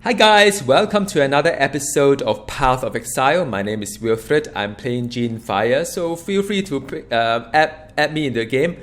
Hi guys, welcome to another episode of Path of Exile. My name is Wilfred. I'm playing Jeanfire, so feel free to add me in the game.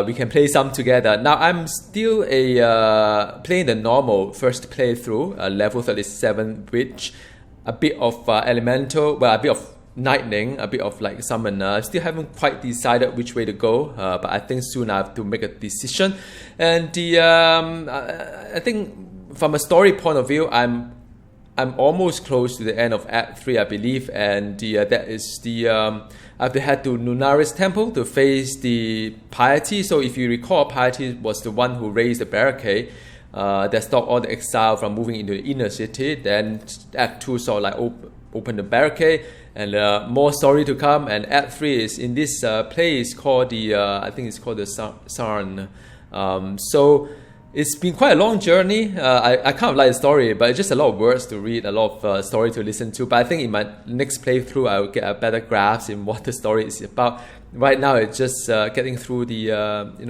We can play some together. Now I'm still playing the normal first playthrough, level 37, which a bit of elemental, well, a bit of lightning, a bit of like summoner. Still haven't quite decided which way to go, but I think soon I have to make a decision. And I think from a story point of view, I'm almost close to the end of Act 3, I believe, and that is the I have to head to Lunaris Temple to face the Piety. So if you recall, Piety was the one who raised the barricade that stopped all the exile from moving into the inner city. Then Act 2 sort of like open the barricade, and more story to come. And Act 3 is in this place called the I think it's called the Sarn. So it's been quite a long journey. I kind of like the story, but it's just a lot of words to read, a lot of story to listen to. But I think in my next playthrough, I will get a better grasp in what the story is about. Right now, it's just getting through the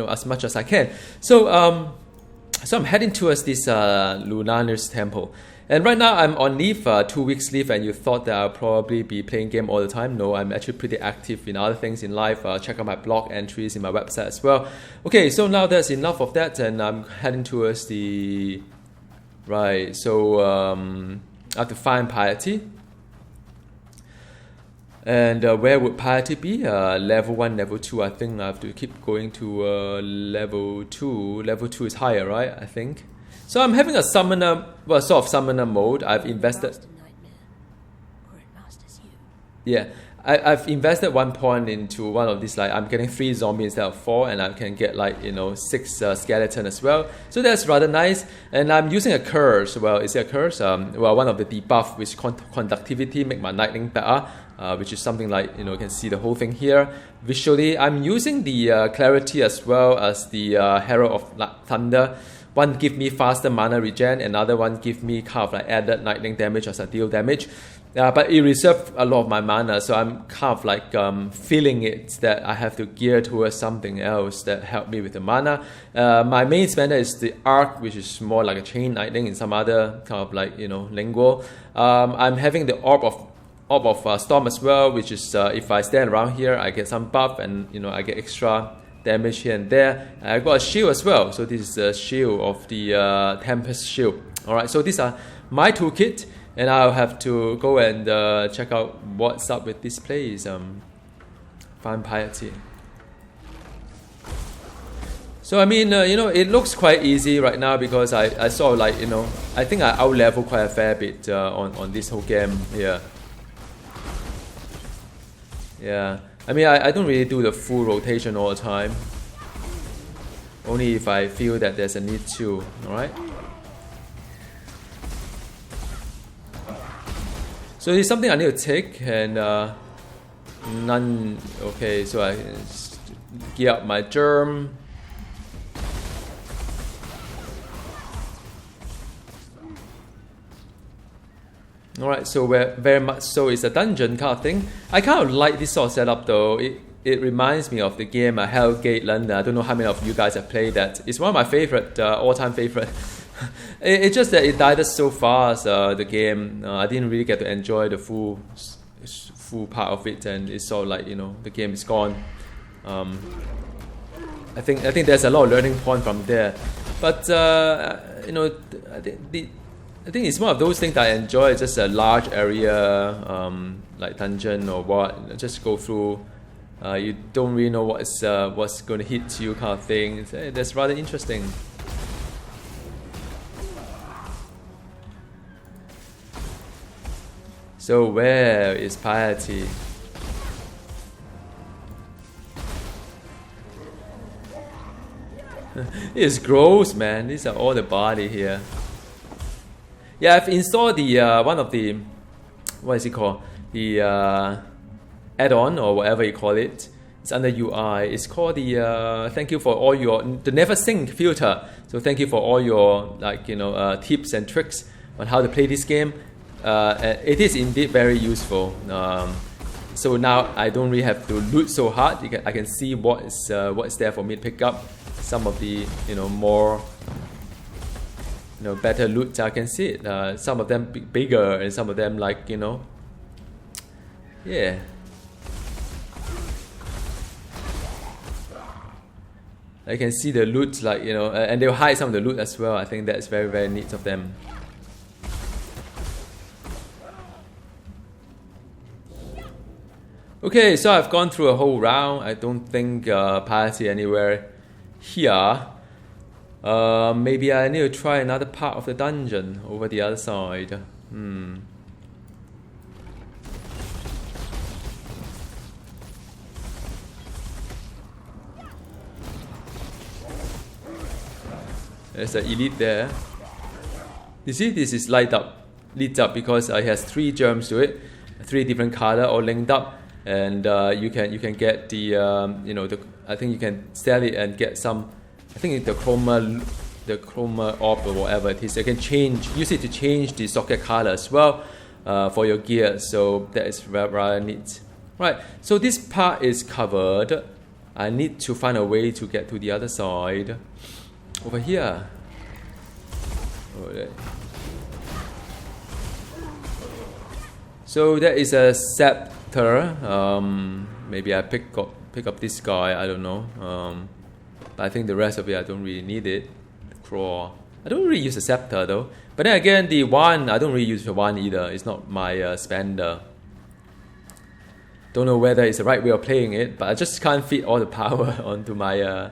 as much as I can. So I'm heading towards this Lunaris Temple. And right now I'm on leave, 2 weeks leave, and you thought that I'll probably be playing game all the time. No, I'm actually pretty active in other things in life. Check out my blog entries in my website as well. Okay, so now that's enough of that, and I'm heading towards the... Right, so I have to find Piety. And where would Piety be? Level 1, level 2, I think I have to keep going to level 2. Level 2 is higher, right? I think. So I'm having a summoner, well, sort of summoner mode. I've invested... Yeah, I've invested 1 point into one of these, like I'm getting 3 zombies instead of 4, and I can get 6 skeleton as well. So that's rather nice. And I'm using a curse. Well, is it a curse? Well, one of the debuff, which conductivity, make my lightning better, which is something like, you can see the whole thing here. Visually, I'm using the clarity as well as the Herald of Thunder. One give me faster mana regen, another one give me kind of like added lightning damage as I deal damage. But it reserved a lot of my mana, so I'm kind of like feeling it that I have to gear towards something else that help me with the mana. My main spender is the Arc, which is more like a chain lightning in some other kind of like, lingo. I'm having the Orb of Storm as well, which is if I stand around here, I get some buff, and I get extra damage here and there. I got a shield as well, so this is the shield of the Tempest shield. Alright, so these are my toolkit, and I'll have to go and check out what's up with this place. Find Piety. So I mean, it looks quite easy right now because I sort of like, I think I out-level quite a fair bit on this whole game here. Yeah. I mean, I don't really do the full rotation all the time. Only if I feel that there's a need to, alright? So it's something I need to take, and none... Okay, so I gear up my germ. Alright, so we're very much so it's a dungeon kind of thing. I kind of like this sort of setup though. It reminds me of the game Hellgate London. I don't know how many of you guys have played that. It's one of my favorite, all-time favorite. It's just that it died so fast, the game. I didn't really get to enjoy the full part of it, and it's sort of like, the game is gone. I think there's a lot of learning point from there. But, I think it's one of those things that I enjoy. Just a large area, like dungeon or what. Just go through. You don't really know what's going to hit you, kind of thing. That's rather interesting. So where is Piety? It's gross, man. These are all the body here. Yeah, I've installed the one of the, what is it called? The add-on or whatever you call it. It's under UI. It's called the thank you for all the never sync filter. So thank you for all your tips and tricks on how to play this game. It is indeed very useful. So now I don't really have to loot so hard. I can see what is there for me to pick up. Some of the more better loot. I can see it. Some of them bigger and some of them like, yeah. I can see the loot, like, and they'll hide some of the loot as well. I think that's very, very neat of them. Okay, so I've gone through a whole round. I don't think Piety anywhere here. Maybe I need to try another part of the dungeon over the other side. There's an elite there. You see, this is leads up because it has 3 germs to it, 3 different color all linked up, and you can get the I think you can sell it and get some. I think the chroma orb or whatever it is. You can use it to change the socket color as well for your gear. So that is rather neat. Right. So this part is covered. I need to find a way to get to the other side. Over here. So there is a scepter. Maybe I pick up this guy. I don't know. But I think the rest of it I don't really need it. Claw. I don't really use a scepter though. But then again, the wand I don't really use the wand either. It's not my spender. Don't know whether it's the right way of playing it, but I just can't fit all the power onto my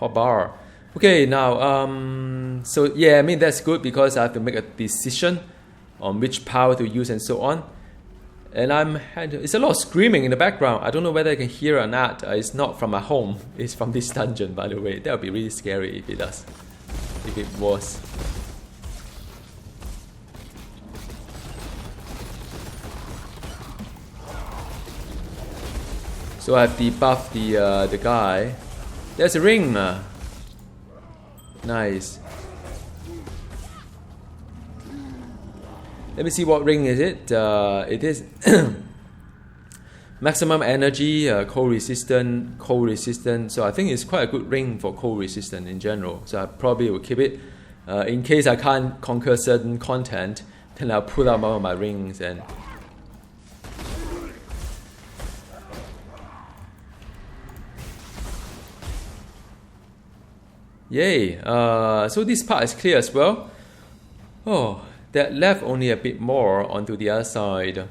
hotbar. Okay, now, so yeah, I mean, that's good because I have to make a decision on which power to use and so on. And it's a lot of screaming in the background. I don't know whether I can hear or not. It's not from my home. It's from this dungeon, by the way. That would be really scary if it does. If it was. So I have debuffed the guy. There's a ring. Nice. Let me see what ring is it. It is maximum energy, cold resistant. So I think it's quite a good ring for cold resistant in general. So I probably will keep it. In case I can't conquer certain content, then I'll pull out one of my rings and. Yay! So this part is clear as well. Oh, that left only a bit more onto the other side.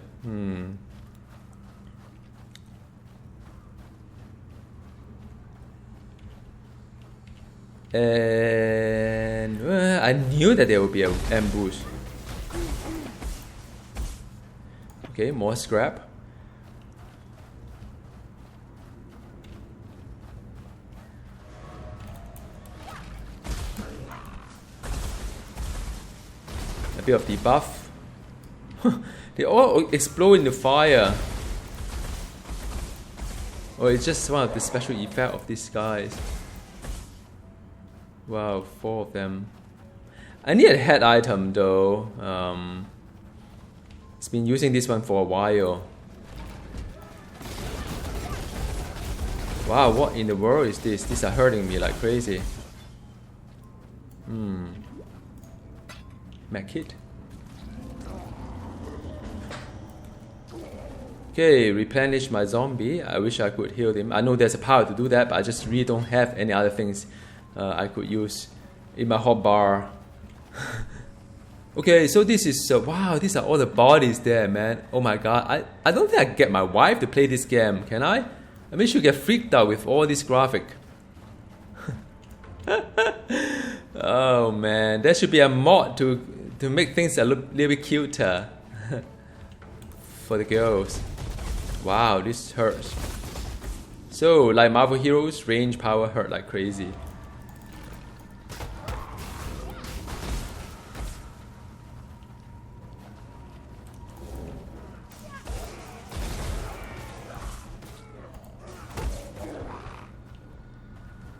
And I knew that there would be an ambush. Okay, more scrap. A bit of debuff. They all explode in the fire. Oh, it's just one of the special effects of these guys. Wow, 4 of them. I need a head item though. It's been using this one for a while. Wow, what in the world is this? These are hurting me like crazy. Medkit. Okay, replenish my zombie. I wish I could heal him. I know there's a power to do that, but I just really don't have any other things I could use in my hotbar. Okay, so this is wow. These are all the bodies there, man. Oh my god. I don't think I can get my wife to play this game. Can I? I mean, she'll get freaked out with all this graphic. Oh man, there should be a mod to make things a little bit cuter for the girls. Wow, this hurts. So, like Marvel heroes, range power hurt like crazy.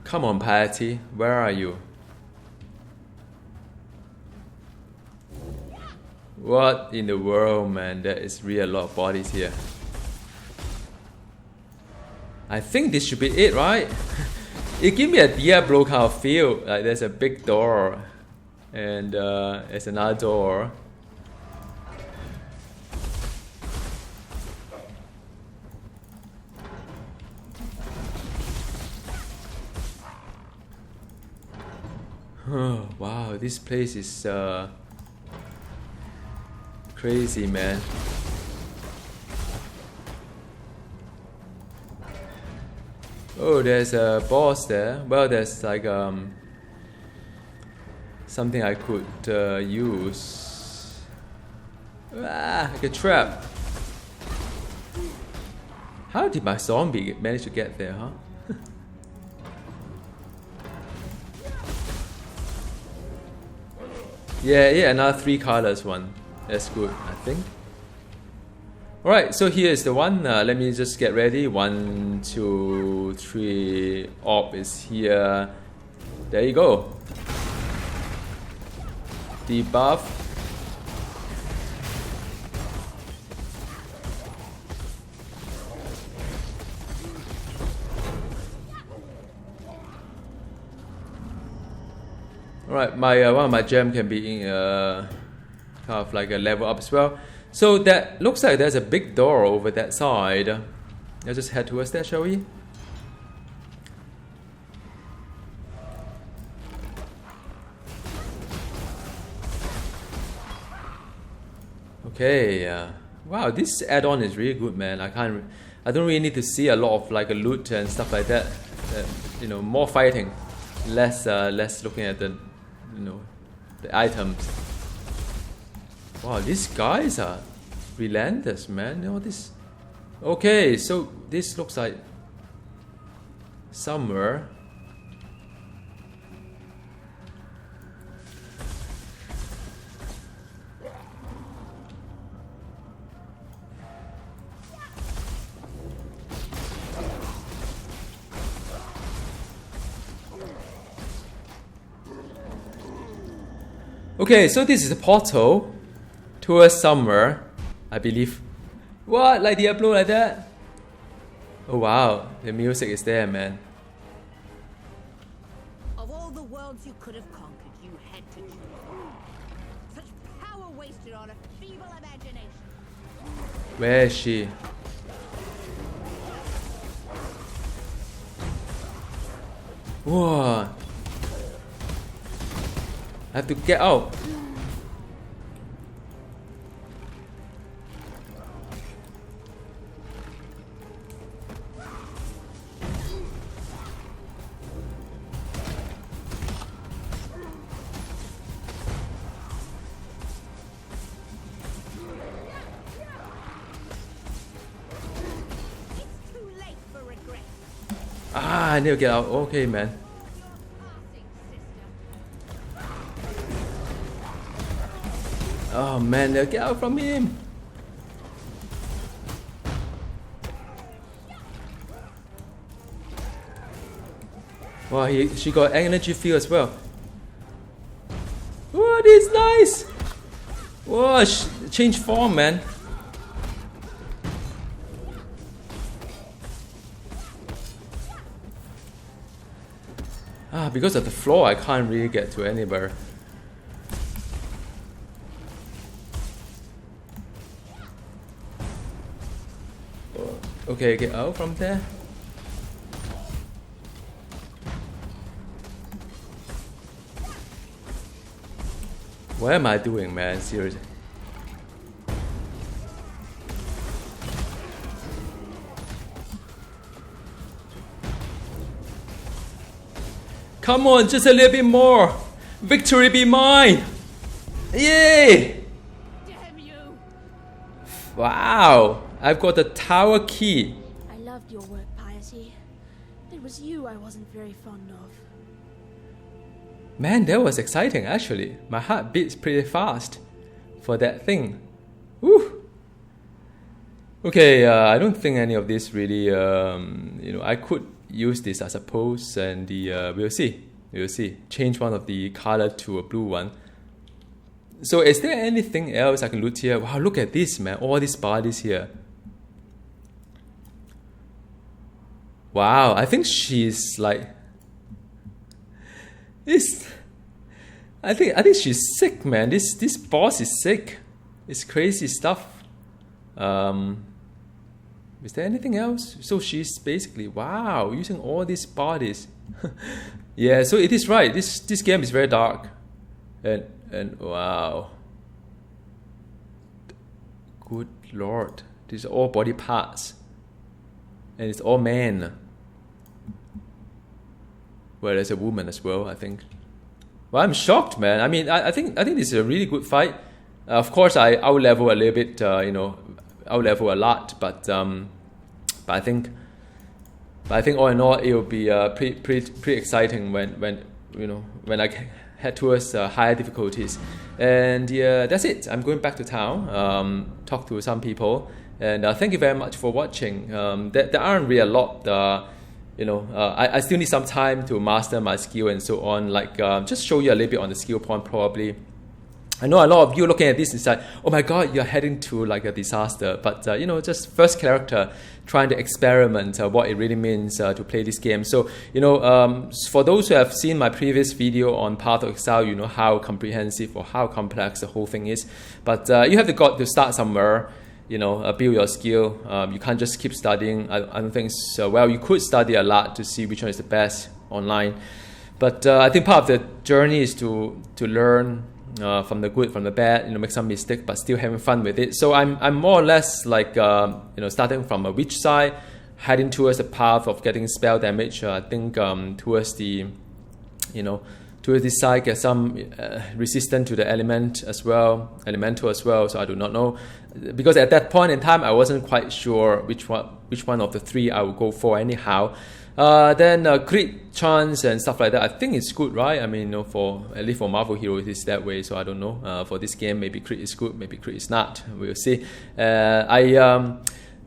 Come on, Piety, where are you? What in the world, man? There is really a lot of bodies here. I think this should be it, right? It gives me a Diablo kind of feel. Like there's a big door. And there's another door. Wow, this place is crazy, man. Oh, there's a boss there. Well, there's like something I could use. Like a trap. How did my zombie manage to get there, huh? Yeah, another 3 colors one. That's good, I think. Alright, so here is the one. Let me just get ready. 1, 2, 3. Orb is here. There you go. Debuff. Alright, my one of my gem can be in kind of like a level up as well. So that looks like there's a big door over that side. Let's just head towards that, shall we? Okay. Wow, this add-on is really good, man. I don't really need to see a lot of like a loot and stuff like that. You know, more fighting, less looking at the the items. Wow, these guys are relentless, man. All this. Okay, so this looks like somewhere. Okay, so this is a portal towards somewhere, I believe. What? Like Diablo like that? Oh wow, the music is there, man. Of all the worlds you could have conquered, you had to choose one. Such power wasted on a feeble imagination. Where is she? Whoa. I have to get out. It's too late for regret. Ah, I need to get out. Okay, man. Oh man, get out from him! Wow, she got energy field as well. Oh, this is nice! Whoa, change form, man. Ah, because of the floor, I can't really get to anywhere. Okay, get out from there. What am I doing, man? Seriously. Come on, just a little bit more. Victory be mine. Yay! Damn you! Wow, I've got the tower key. I loved your work, Piety. It was you I wasn't very fond of. Man, that was exciting actually. My heart beats pretty fast for that thing. Woo! Okay, I don't think any of this really, I could use this, I suppose, and we'll see. We'll see. Change one of the color to a blue one. So is there anything else I can loot here? Wow, look at this, man. All these bodies here. Wow, I think she's like... I think she's sick, man. This boss is sick. It's crazy stuff. Is there anything else? So she's basically, wow, using all these bodies. Yeah, so it is right. This game is very dark. And wow. Good lord. These are all body parts. And it's all men. Well, there's a woman as well, I think. Well, I'm shocked, man. I mean, I think this is a really good fight. Of course, I out-level a little bit, out-level a lot, but I think all in all, it will be pretty exciting when I head towards higher difficulties. And yeah, that's it. I'm going back to town, talk to some people, and thank you very much for watching. There aren't really a lot. I still need some time to master my skill and so on. Like just show you a little bit on the skill point probably. I know a lot of you looking at this is like, oh my god, you're heading to like a disaster. But just first character trying to experiment what it really means to play this game. So for those who have seen my previous video on Path of Exile, you know how comprehensive or how complex the whole thing is. But you have to start somewhere. Build your skill. You can't just keep studying. I don't think so. Well, you could study a lot to see which one is the best online. But I think part of the journey is to learn from the good, from the bad, make some mistake, but still having fun with it. So I'm more or less like starting from a witch side, heading towards the path of getting spell damage. I think towards the towards this side, get some resistant to the elemental as well. So I do not know, because at that point in time I wasn't quite sure which one of the three I would go for anyhow. Then crit chance and stuff like that, I think it's good, right? I mean, for at least for Marvel heroes, it's that way. So I don't know. For this game, maybe crit is good, maybe crit is not. We'll see. I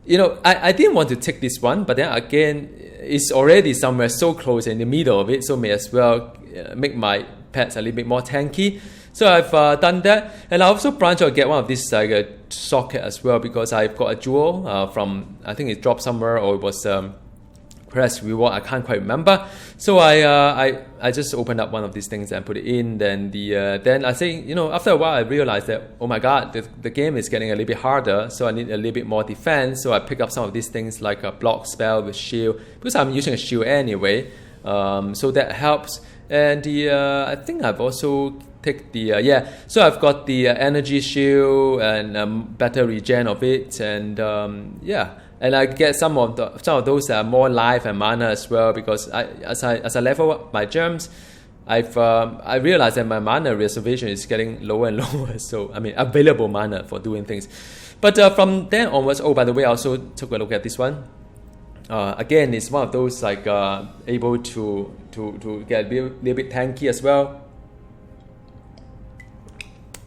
didn't want to take this one, but then again, it's already somewhere so close in the middle of it, so may as well make my pets a little bit more tanky. So I've done that, and I also branch out get one of these like a socket as well, because I've got a jewel from, I think it dropped somewhere, or it was press reward, I can't quite remember. So I just opened up one of these things and put it in. Then then I say, after a while I realized that, oh my god, the game is getting a little bit harder, so I need a little bit more defense. So I pick up some of these things like a block spell with shield, because I'm using a shield anyway. So that helps. And I think I've also take the so I've got the energy shield and better regen of it, and and I get some of those more life and mana as well, because as I level up my gems, I realized that my mana reservation is getting lower and lower. So I mean, available mana for doing things. But from then onwards, oh, by the way, I also took a look at this one. Again, it's one of those like able to get a little bit tanky as well.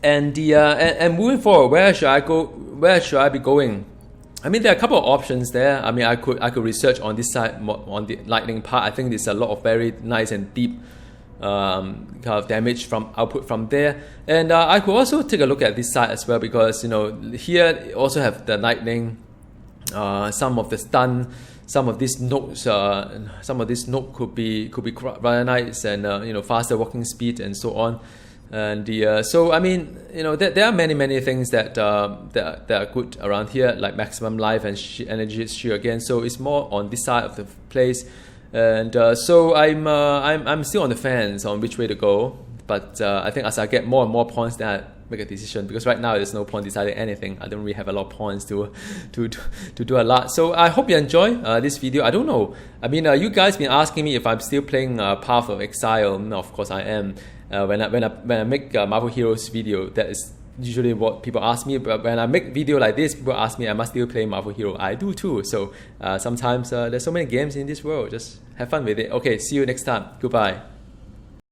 And and moving forward, where should I go? Where should I be going? I mean, there are a couple of options there. I mean, I could research on this side, on the lightning part. I think there's a lot of very nice and deep kind of damage from output from there. And I could also take a look at this side as well, because here also have the lightning, some of the stun, some of these notes, could be rather nice, and faster walking speed and so on. And so I mean, there are many things that are good around here, like maximum life and energy shield again. So it's more on this side of the place, and so I'm still on the fence on which way to go. But I think as I get more and more points, then I make a decision, because right now there's no point deciding anything. I don't really have a lot of points to do a lot. So I hope you enjoy this video. I don't know. I mean, you guys been asking me if I'm still playing Path of Exile. No, of course I am. When I make Marvel Heroes video, that is usually what people ask me. But when I make video like this, people ask me, am I still playing Marvel Hero? I do too. So sometimes there's so many games in this world. Just have fun with it. Okay, see you next time. Goodbye.